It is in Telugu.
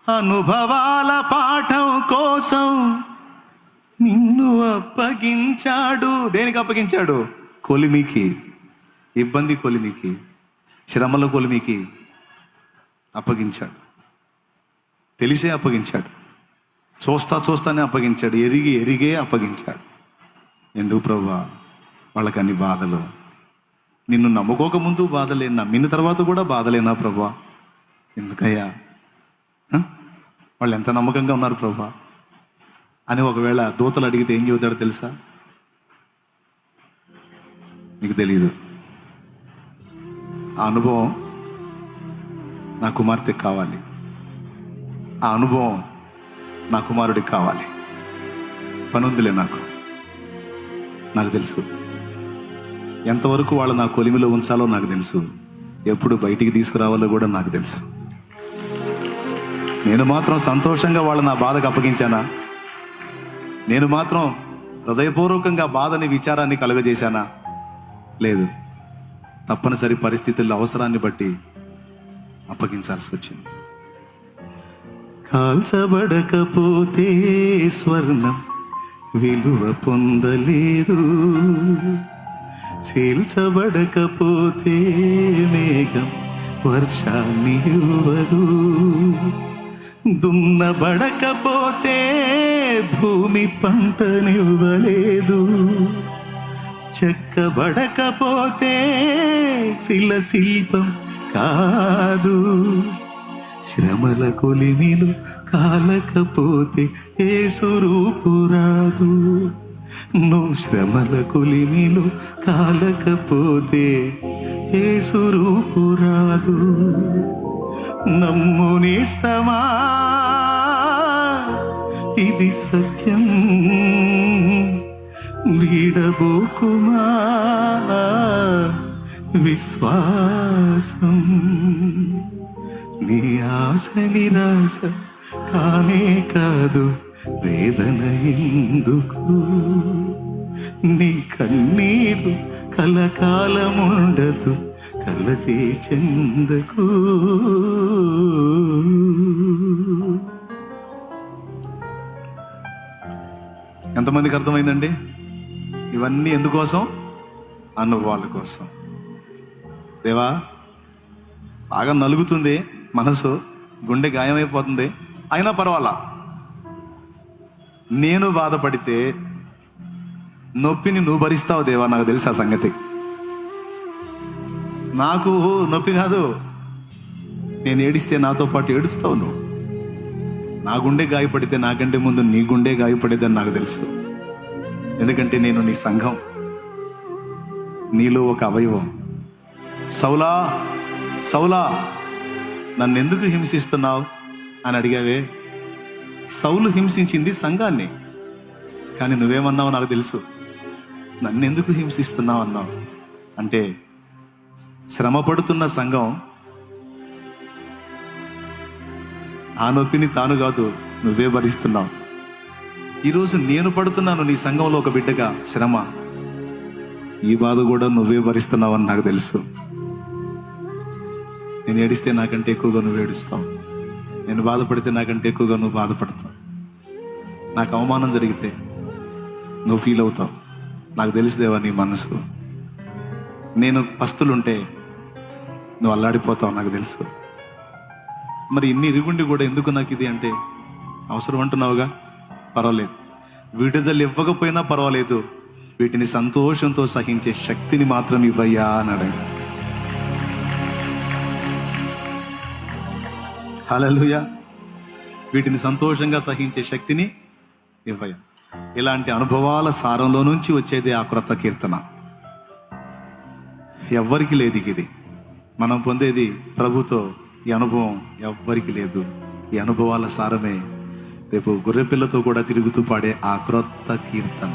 అనుభవాల పాఠం కోసం నిన్ను అప్పగించాడు. దేనికి అప్పగించాడు? కొలిమికి, ఇబ్బంది కొలిమికి, శ్రమల కొలిమికి అప్పగించాడు. తెలిసే అప్పగించాడు, చూస్తానే అప్పగించాడు, ఎరిగే అప్పగించాడు. ఎందుకు ప్రభువా? వాళ్ళకి అన్ని బాధలు. నిన్ను నమ్ముకోకముందు బాధలే, నమ్మిన తర్వాత కూడా బాధలేనా ప్రభువా? ఎందుకయ్యా? వాళ్ళు ఎంత నమ్మకంగా ఉన్నారు ప్రభువా అని ఒకవేళ దూతలు అడిగితే ఏం చెబుతాడో తెలుసా? మీకు తెలీదు. ఆ అనుభవం నా కుమార్తెకి కావాలి, ఆ అనుభవం నా కుమారుడికి కావాలి. పనుందిలే, నాకు తెలుసు. ఎంతవరకు వాళ్ళు నా కొలిమిలో ఉంచాలో నాకు తెలుసు, ఎప్పుడు బయటికి తీసుకురావాలో కూడా నాకు తెలుసు. నేను మాత్రం సంతోషంగా వాళ్ళు నా బాధకు అప్పగించానా? నేను మాత్రం హృదయపూర్వకంగా బాధని, విచారాన్ని కలుగజేశానా? లేదు. తప్పనిసరి పరిస్థితుల్లో అవసరాన్ని బట్టి అప్పగించాల్సి వచ్చింది. కాల్చబడకపోతే స్వర్ణం విలువ పొందలేదు, చీల్చబడకపోతే మేఘం వర్షాన్ని ఇవ్వదు, దున్నబడకపోతే భూమి పంటనివ్వలేదు, చెక్కబడకపోతే శిల్పం కాదు, శ్రమల కొలిమిలు కాలకపోతే యేసు రూపు రాదు. నువ్వు శ్రమల కొలిమిలు కాలకపోతే యేసు రూపు రాదు. నమ్మునేస్తమా, ఇది సత్యం, వీడబోకుమా విశ్వాసం. నీ ఆశ నిరాశ కానే కాదు, వేదన ఎందుకు? నీ కన్నీరు కలకాలముండదు, కలతే చెందకు. ఎంతమందికి అర్థమైందండి? ఇవన్నీ ఎందుకోసం? అనుభవాల కోసం. దేవా, బాగా నలుగుతుంది మనసు, గుండె గాయమైపోతుంది, అయినా పర్వాలా. నేను బాధపడితే నొప్పిని నువ్వు భరిస్తావు దేవా, నాకు తెలుసు ఆ సంగతి. నాకు నొప్పి కాదు, నేను ఏడిస్తే నాతో పాటు ఏడుస్తావు నువ్వు. నా గుండె గాయపడితే నాకంటే ముందు నీ గుండె గాయపడేదని నాకు తెలుసు. ఎందుకంటే నేను నీ సంఘం, నీలో ఒక అవయవం. సౌలా సౌలా, నన్ను ఎందుకు హింసిస్తున్నావు అని అడిగావే. సౌలు హింసించింది సంఘాన్ని, కానీ నువ్వేమన్నావు నాకు తెలుసు. నన్ను ఎందుకు హింసిస్తున్నావు అన్నావు. అంటే శ్రమ పడుతున్న సంఘం ఆ నొప్పిని తాను కాదు, నువ్వే భరిస్తున్నావు. ఈరోజు నేను పడుతున్నాను నీ సంఘంలో ఒక బిడ్డగా శ్రమ, ఈ బాధ కూడా నువ్వే భరిస్తున్నావు అని నాకు తెలుసు. నేను ఏడిస్తే నాకంటే ఎక్కువగా నువ్వు ఏడుస్తావు, నేను బాధపడితే నాకంటే ఎక్కువగా నువ్వు బాధపడతావు. నాకు అవమానం జరిగితే నువ్వు ఫీల్ అవుతావు, నాకు తెలుసుదేవా నీ మనసు. నేను పస్తులుంటే నువ్వు అల్లాడిపోతావు, నాకు తెలుసు. మరి ఇన్ని ఇరుగుండి కూడా ఎందుకు నాకు ఇది అంటే అవసరం అంటున్నావుగా, పర్వాలేదు. విడుదల ఇవ్వకపోయినా పర్వాలేదు, వీటిని సంతోషంతో సహించే శక్తిని మాత్రం ఇవ్వయ్యా అన్నాడు. హల్లెలూయా. వీటిని సంతోషంగా సహించే శక్తిని ఇవ్వయ్యా. ఇలాంటి అనుభవాల సారంలో నుంచి వచ్చేది ఆ క్రొత్త కీర్తన. ఎవ్వరికి లేదు ఇది, మనం పొందేది ప్రభుతో. ఈ అనుభవం ఎవ్వరికి లేదు. ఈ అనుభవాల సారమే రేపు గొర్రెపిల్లతో కూడా తిరుగుతూ పాడే ఆ క్రొత్త కీర్తన.